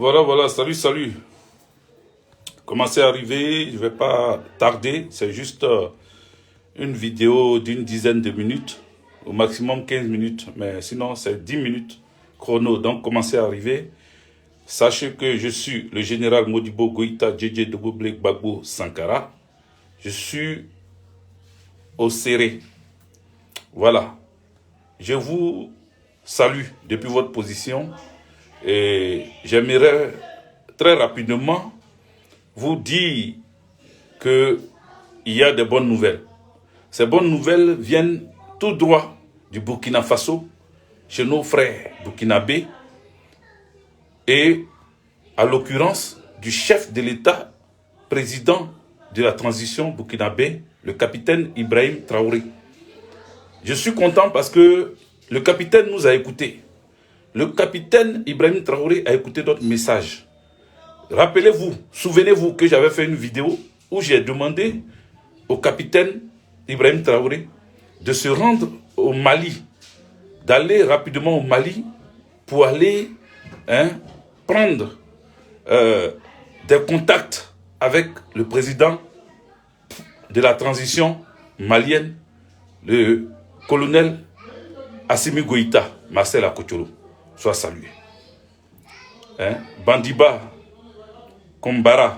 Voilà, salut. Commencez à arriver, je ne vais pas tarder, c'est juste une vidéo d'une dizaine de minutes, au maximum 15 minutes, mais sinon c'est 10 minutes chrono, donc commencez à arriver. Sachez que je suis le général Modibo Goïta Djedje Dogoblé Gbagbo Sankara, je suis au Séré. Voilà, je vous salue depuis votre position et j'aimerais très rapidement vous dire qu'il y a de bonnes nouvelles. Ces bonnes nouvelles viennent tout droit du Burkina Faso, chez nos frères burkinabés, et à l'occurrence du chef de l'État, président de la transition burkinabé, le capitaine Ibrahim Traoré. Je suis content parce que le capitaine nous a écoutés. Le capitaine Ibrahim Traoré a écouté notre message. Rappelez-vous, souvenez-vous que j'avais fait une vidéo où j'ai demandé au capitaine Ibrahim Traoré de se rendre au Mali, d'aller rapidement au Mali pour aller prendre des contacts avec le président de la transition malienne, le colonel Assimi Goïta, Marcel Akocholo, soit salué. Bandiba Kombari,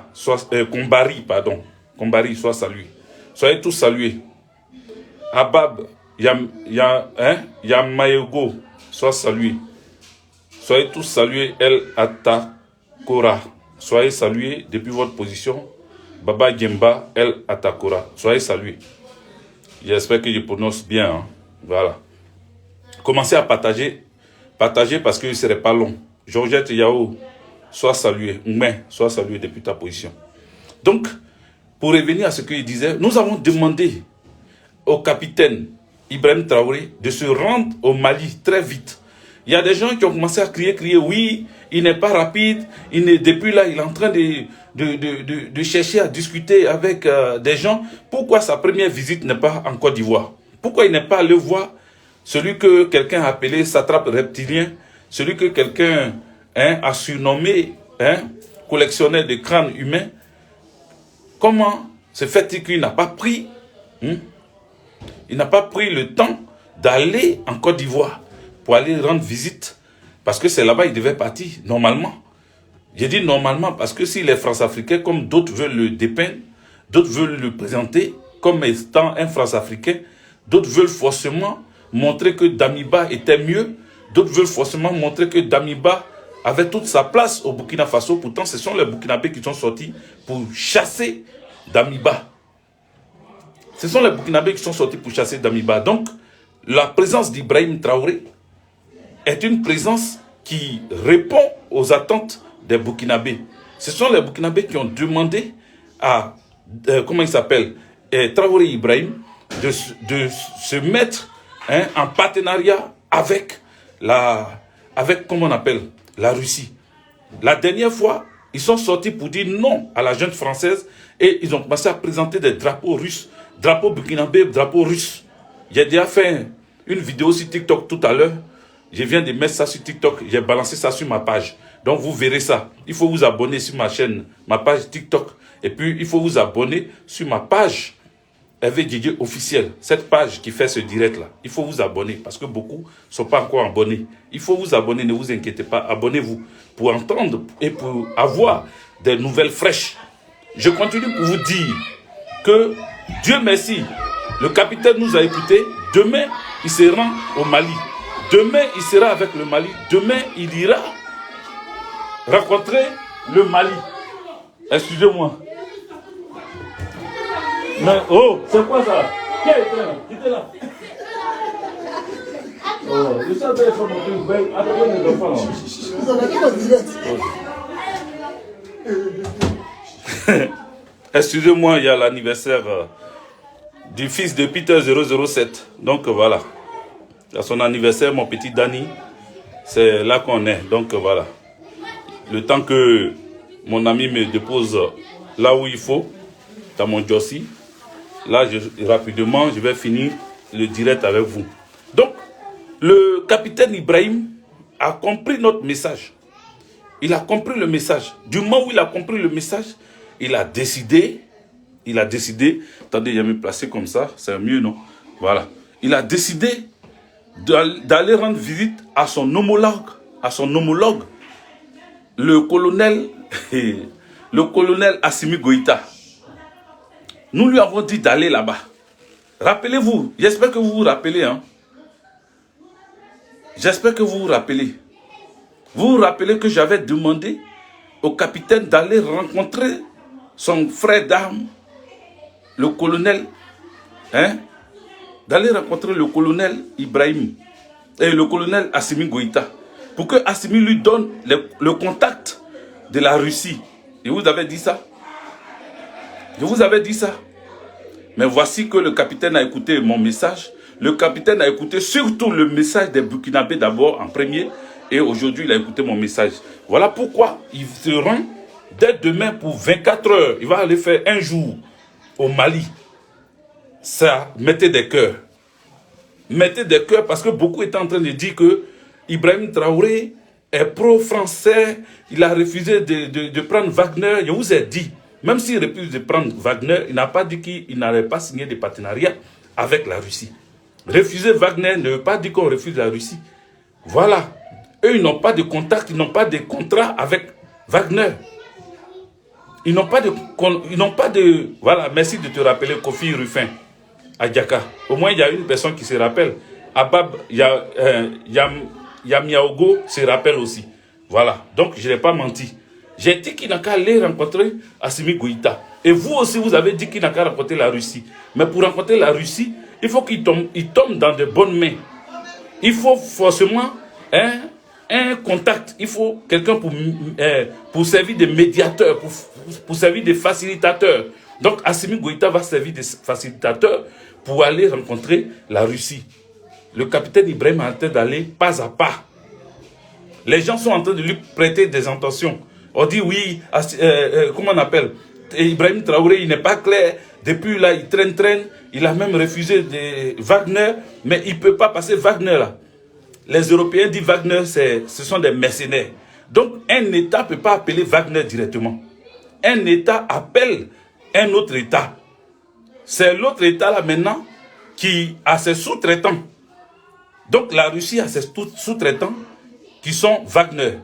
soit salué. Soyez tous salués. Abab Yamaego, soit salué. Soyez tous salués. El Atakora, soyez salués depuis votre position. Baba Gemba El Atakora, soyez salués. J'espère que je prononce bien. Hein. Voilà. Commencez à partager parce que ce ne serait pas long. Georgette Yao, sois salué. Mais sois salué depuis ta position. Donc, pour revenir à ce qu'il disait, nous avons demandé au capitaine Ibrahim Traoré de se rendre au Mali très vite. Il y a des gens qui ont commencé à crier, oui, il n'est pas rapide, depuis là, il est en train de chercher à discuter avec des gens. Pourquoi sa première visite n'est pas en Côte d'Ivoire? Pourquoi il n'est pas allé voir celui que quelqu'un a appelé satrape reptilien, celui que quelqu'un a surnommé collectionneur de crânes humains? Comment se fait-il qu'il n'a pas pris il n'a pas pris le temps d'aller en Côte d'Ivoire pour aller rendre visite? Parce que c'est là-bas qu'il devait partir, normalement. J'ai dit normalement parce que s'il est France-Africain, comme d'autres veulent le dépeindre, d'autres veulent le présenter comme étant un France-Africain, d'autres veulent forcément montrer que Damiba était mieux, d'autres veulent forcément montrer que Damiba avait toute sa place au Burkina Faso. Pourtant, ce sont les Burkinabés qui sont sortis pour chasser Damiba. Ce sont les Burkinabés qui sont sortis pour chasser Damiba. Donc, la présence d'Ibrahim Traoré est une présence qui répond aux attentes des Burkinabés. Ce sont les Burkinabés qui ont demandé à, comment il s'appelle, Traoré Ibrahim, de se mettre en partenariat avec comment on appelle, la Russie. La dernière fois, ils sont sortis pour dire non à la junte française et ils ont commencé à présenter des drapeaux russes, drapeaux burkinabés, drapeaux russes. J'ai déjà fait une vidéo sur TikTok tout à l'heure. Je viens de mettre ça sur TikTok. J'ai balancé ça sur ma page. Donc vous verrez ça. Il faut vous abonner sur ma chaîne, ma page TikTok. Et puis il faut vous abonner sur ma page Hervé Djedje officiel. Cette page qui fait ce direct là. Il faut vous abonner parce que beaucoup ne sont pas encore abonnés. Il faut vous abonner, ne vous inquiétez pas. Abonnez-vous pour entendre et pour avoir des nouvelles fraîches. Je continue pour vous dire que Dieu merci, le capitaine nous a écoutés. Demain, il se rend au Mali. Demain, il sera avec le Mali. Demain, il ira rencontrer le Mali. Excusez-moi. Mais, oh, c'est quoi ça? Qui était là? Qui était là? Oh, je savais que mon père, attendez les enfants. Vous en avez pas direct. Excusez-moi, il y a l'anniversaire du fils de Peter 007. Donc voilà. À son anniversaire, mon petit Danny, c'est là qu'on est. Donc voilà. Le temps que mon ami me dépose là où il faut, dans mon Jossi, là, rapidement, je vais finir le direct avec vous. Donc, le capitaine Ibrahim a compris notre message. Il a compris le message. Du moment où il a compris le message, il a décidé, attendez, il va me placer comme ça, c'est mieux, non? Voilà. Il a décidé d'aller rendre visite à son homologue, le colonel Assimi Goïta. Nous lui avons dit d'aller là-bas. Rappelez-vous, j'espère que vous vous rappelez, hein. J'espère que vous vous rappelez. Vous vous rappelez que j'avais demandé au capitaine d'aller rencontrer son frère d'armes, le colonel, hein, d'aller rencontrer le colonel Ibrahim et le colonel Assimi Goïta pour que Assimi lui donne le contact de la Russie. Et vous avez dit ça? Je vous avais dit ça. Mais voici que le capitaine a écouté mon message. Le capitaine a écouté surtout le message des Burkinabés d'abord en premier. Et aujourd'hui, il a écouté mon message. Voilà pourquoi il se rend dès demain pour 24 heures. Il va aller faire un jour au Mali. Ça, mettez des cœurs. Mettez des cœurs parce que beaucoup étaient en train de dire que Ibrahim Traoré est pro-français. Il a refusé de prendre Wagner. Je vous ai dit, même s'il refuse de prendre Wagner, il n'a pas dit qu'il n'allait pas signer des partenariats avec la Russie. Refuser Wagner ne veut pas dire qu'on refuse la Russie. Voilà. Eux, ils n'ont pas de contact, ils n'ont pas de contrat avec Wagner. Ils n'ont pas de... Voilà, merci de te rappeler Kofi Ruffin à Diaka. Au moins, il y a une personne qui se rappelle. Abab Yamiaogo se rappelle aussi. Voilà. Donc, je n'ai pas menti. J'ai dit qu'il n'a qu'à aller rencontrer Assimi Goïta. Et vous aussi, vous avez dit qu'il n'a qu'à rencontrer la Russie. Mais pour rencontrer la Russie, il faut qu'il tombe dans de bonnes mains. Il faut forcément un contact. Il faut quelqu'un pour servir de médiateur, pour servir de facilitateur. Donc, Assimi Goïta va servir de facilitateur pour aller rencontrer la Russie. Le capitaine Ibrahim est en train d'aller pas à pas. Les gens sont en train de lui prêter des intentions. On dit oui, comment on appelle? Ibrahim Traoré, il n'est pas clair. Depuis là, il traîne. Il a même refusé de Wagner, mais il ne peut pas passer Wagner là. Les Européens disent Wagner, ce sont des mercenaires. Donc, un État ne peut pas appeler Wagner directement. Un État appelle un autre État. C'est l'autre État là maintenant qui a ses sous-traitants. Donc, la Russie a ses sous-traitants qui sont Wagner.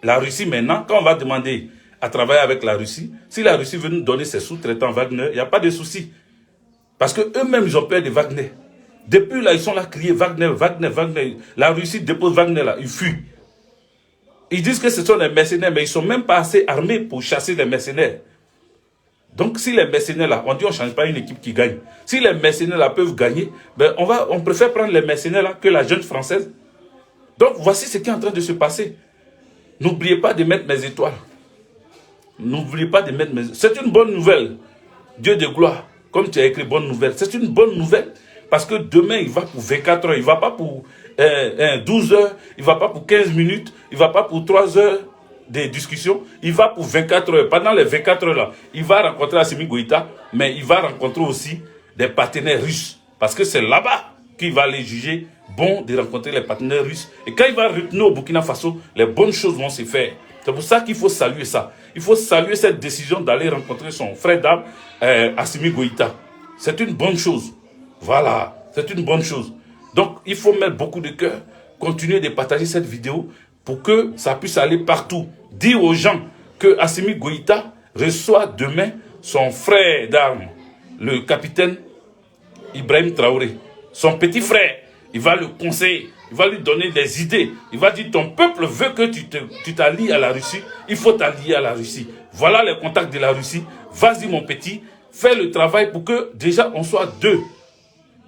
La Russie maintenant, quand on va demander à travailler avec la Russie, si la Russie veut nous donner ses sous-traitants Wagner, il n'y a pas de souci. Parce qu'eux-mêmes, ils ont peur de Wagner. Depuis là, ils sont là crier Wagner. La Russie dépose Wagner là, ils fuient. Ils disent que ce sont des mercenaires, mais ils ne sont même pas assez armés pour chasser les mercenaires. Donc, si les mercenaires là, on dit on ne change pas une équipe qui gagne. Si les mercenaires là peuvent gagner, ben on préfère prendre les mercenaires là que la jeune française. Donc, voici ce qui est en train de se passer. N'oubliez pas de mettre mes étoiles. N'oubliez pas de mettre mes... C'est une bonne nouvelle. Dieu de gloire. Comme tu as écrit bonne nouvelle. C'est une bonne nouvelle. Parce que demain, il va pour 24 heures. Il ne va pas pour 12 heures. Il ne va pas pour 15 minutes. Il ne va pas pour 3 heures de discussion. Il va pour 24 heures. Pendant les 24 heures là, il va rencontrer Assimi Goïta. Mais il va rencontrer aussi des partenaires russes. Parce que c'est là-bas qu'il va les juger bon de rencontrer les partenaires russes. Et quand il va retenir au Burkina Faso, les bonnes choses vont se faire. C'est pour ça qu'il faut saluer ça. Il faut saluer cette décision d'aller rencontrer son frère d'âme, Assimi Goïta. C'est une bonne chose. Voilà, c'est une bonne chose. Donc, il faut mettre beaucoup de cœur, continuer de partager cette vidéo pour que ça puisse aller partout. Dire aux gens que Assimi Goïta reçoit demain son frère d'armes, le capitaine Ibrahim Traoré. Son petit frère, il va le conseiller, il va lui donner des idées. Il va dire, ton peuple veut que tu t'allies à la Russie, il faut t'allier à la Russie. Voilà les contacts de la Russie. Vas-y mon petit, fais le travail pour que déjà on soit deux.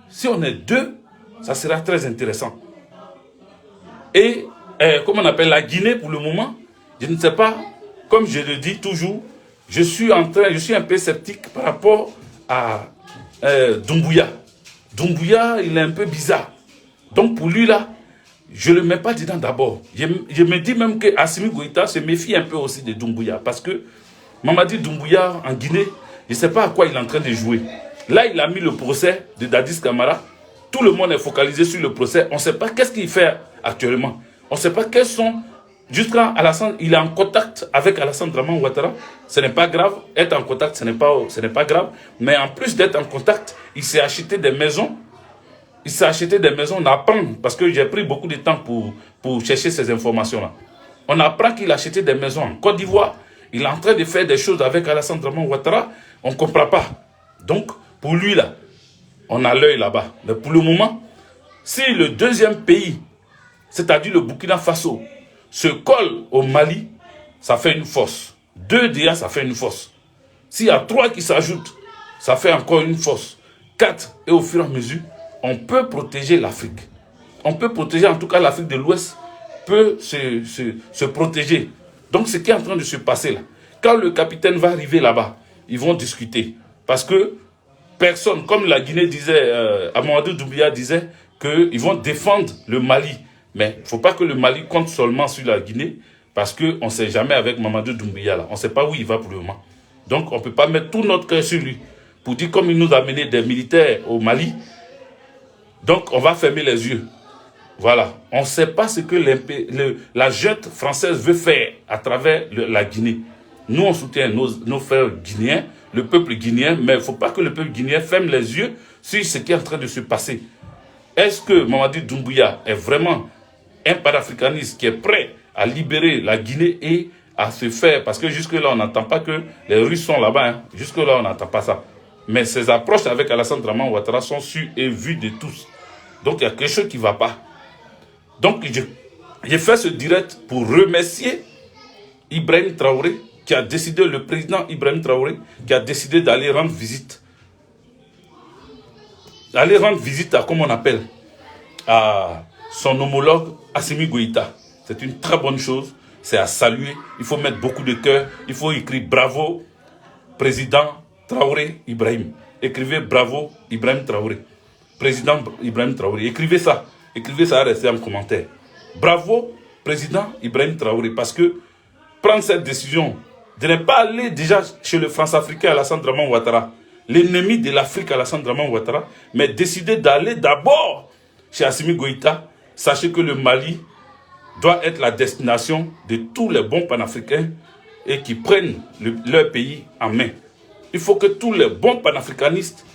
Si on est deux, ça sera très intéressant. Et, comme on appelle la Guinée pour le moment, je ne sais pas, comme je le dis toujours, je suis un peu sceptique par rapport à Doumbouya. Doumbouya, il est un peu bizarre. Donc pour lui là, je ne le mets pas dedans d'abord. Je me dis même que Assimi Goïta se méfie un peu aussi de Doumbouya. Parce que Mamadi Doumbouya en Guinée, je ne sais pas à quoi il est en train de jouer. Là, il a mis le procès de Dadis Camara. Tout le monde est focalisé sur le procès. On ne sait pas qu'est-ce qu'il fait actuellement. On ne sait pas quelles sont Jusqu'à Alassane, il est en contact avec Alassane Draman Ouattara. Ce n'est pas grave. Être en contact, ce n'est pas grave. Mais en plus d'être en contact, il s'est acheté des maisons. Il s'est acheté des maisons. On apprend, parce que j'ai pris beaucoup de temps pour chercher ces informations-là. On apprend qu'il a acheté des maisons en Côte d'Ivoire. Il est en train de faire des choses avec Alassane Draman Ouattara. On ne comprend pas. Donc, pour lui, là, on a l'œil là-bas. Mais pour le moment, si le deuxième pays, c'est-à-dire le Burkina Faso, se colle au Mali, ça fait une force. 2 déjà, ça fait une force. S'il y a 3 qui s'ajoutent, ça fait encore une force. 4, et au fur et à mesure, on peut protéger l'Afrique. On peut protéger, en tout cas l'Afrique de l'Ouest peut se protéger. Donc ce qui est en train de se passer là, quand le capitaine va arriver là-bas, ils vont discuter. Parce que personne, comme la Guinée disait, Amadou Doumbouya disait, qu'ils vont défendre le Mali. Mais il ne faut pas que le Mali compte seulement sur la Guinée, parce qu'on ne sait jamais avec Mamadou Doumbouya là. On ne sait pas où il va pour le moment. Donc on ne peut pas mettre tout notre cœur sur lui. Pour dire comme il nous a mené des militaires au Mali, donc on va fermer les yeux. Voilà. On ne sait pas ce que la junte française veut faire à travers la Guinée. Nous, on soutient nos frères guinéens, le peuple guinéen, mais il ne faut pas que le peuple guinéen ferme les yeux sur ce qui est en train de se passer. Est-ce que Mamadou Doumbouya est vraiment un panafricaniste qui est prêt à libérer la Guinée et à se faire, parce que jusque-là, on n'entend pas que les Russes sont là-bas, hein. Jusque-là, on n'entend pas ça. Mais ses approches avec Alassane Draman Ouattara sont sues et vues de tous. Donc, il y a quelque chose qui ne va pas. Donc, j'ai fait ce direct pour remercier Ibrahim Traoré, qui a décidé, le président Ibrahim Traoré, qui a décidé d'aller rendre visite. D'aller rendre visite à, comme on appelle, à son homologue Assimi Goïta. C'est une très bonne chose. C'est à saluer. Il faut mettre beaucoup de cœur. Il faut écrire bravo, président Traoré Ibrahim. Écrivez bravo, Ibrahim Traoré. Président Ibrahim Traoré. Écrivez ça. Écrivez ça, restez en commentaire. Bravo, président Ibrahim Traoré. Parce que prendre cette décision de ne pas aller déjà chez le France-Africain Alassane Draman Ouattara, l'ennemi de l'Afrique Alassane Draman Ouattara, mais décider d'aller d'abord chez Assimi Goïta, sachez que le Mali doit être la destination de tous les bons panafricains et qui prennent leur pays en main. Il faut que tous les bons panafricanistes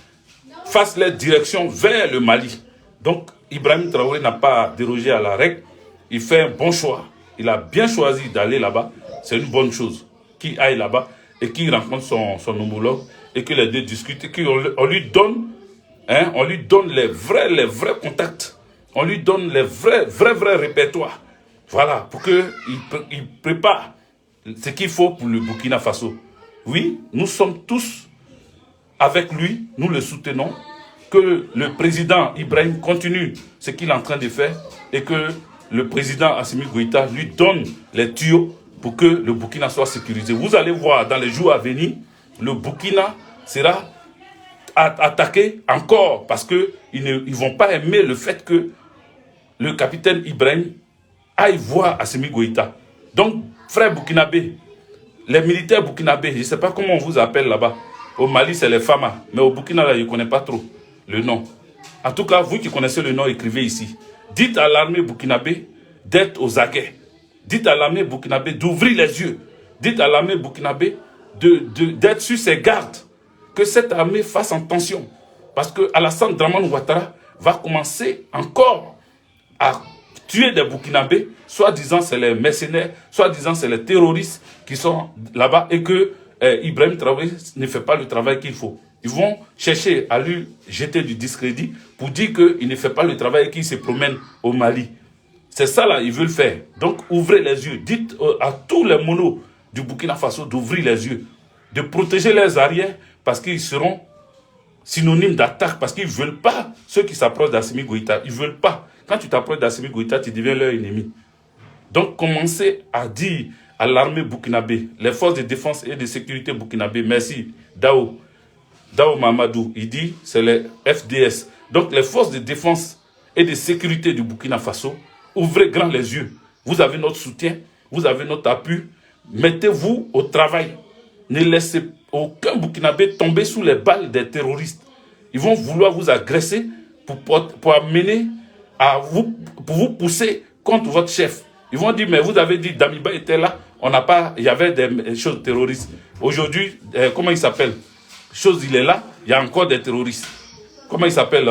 fassent leur direction vers le Mali. Donc, Ibrahim Traoré n'a pas dérogé à la règle. Il fait un bon choix. Il a bien choisi d'aller là-bas. C'est une bonne chose. Qu'il aille là-bas et qu'il rencontre son homologue et que les deux discutent et qu'on lui donne, les vrais contacts. On lui donne les vrais répertoires. Voilà, pour qu'il prépare ce qu'il faut pour le Burkina Faso. Oui, nous sommes tous avec lui, nous le soutenons, que le président Ibrahim continue ce qu'il est en train de faire et que le président Assimi Goïta lui donne les tuyaux pour que le Burkina soit sécurisé. Vous allez voir dans les jours à venir, le Burkina sera attaqué encore parce qu'ils ne vont pas aimer le fait que le capitaine Ibrahim aille voir Assimi Goïta. Donc, frère burkinabé, les militaires burkinabés, je ne sais pas comment on vous appelle là-bas. Au Mali, c'est les Fama, mais au Burkina, là, je ne connais pas trop le nom. En tout cas, vous qui connaissez le nom, écrivez ici. Dites à l'armée burkinabé d'être aux aguets. Dites à l'armée burkinabé d'ouvrir les yeux. Dites à l'armée burkinabé d'être sur ses gardes. Que cette armée fasse attention. Parce que Alassane Draman Ouattara va commencer encore à tuer des Burkinabés, soi-disant c'est les mercenaires, soi-disant c'est les terroristes qui sont là-bas et que Ibrahim Traoré ne fait pas le travail qu'il faut. Ils vont chercher à lui jeter du discrédit pour dire qu'il ne fait pas le travail et qu'il se promène au Mali. C'est ça là, ils veulent faire. Donc ouvrez les yeux. Dites à tous les monos du Burkina Faso d'ouvrir les yeux, de protéger leurs arrières parce qu'ils seront synonymes d'attaque, parce qu'ils ne veulent pas ceux qui s'approchent d'Assimi Goïta. Ils ne veulent pas. Quand tu t'approches d'Assimi Goïta, tu deviens leur ennemi. Donc, commencez à dire à l'armée burkinabé, les forces de défense et de sécurité burkinabé, merci, Dao Mamadou, il dit, c'est les FDS. Donc, les forces de défense et de sécurité du Burkina Faso, ouvrez grand les yeux. Vous avez notre soutien, vous avez notre appui. Mettez-vous au travail. Ne laissez aucun Burkinabé tomber sous les balles des terroristes. Ils vont vouloir vous agresser pour amener pour vous pousser contre votre chef. Ils vont dire, mais vous avez dit Damiba était là, on n'a pas, il y avait des choses terroristes. Aujourd'hui, comment il s'appelle? Chose, il est là, il y a encore des terroristes. Comment il s'appelle?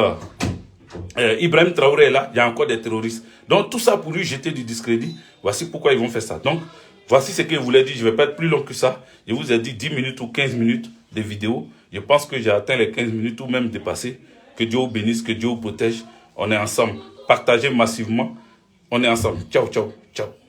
Ibrahim Traoré est là, il y a encore des terroristes. Donc tout ça pour lui jeter du discrédit. Voici pourquoi ils vont faire ça. Donc, voici ce que je vous l'ai dit. Je ne vais pas être plus long que ça. Je vous ai dit 10 minutes ou 15 minutes de vidéo. Je pense que j'ai atteint les 15 minutes ou même dépassé. Que Dieu vous bénisse, que Dieu vous protège. On est ensemble. Partagez massivement. On est ensemble. Ciao, ciao, ciao.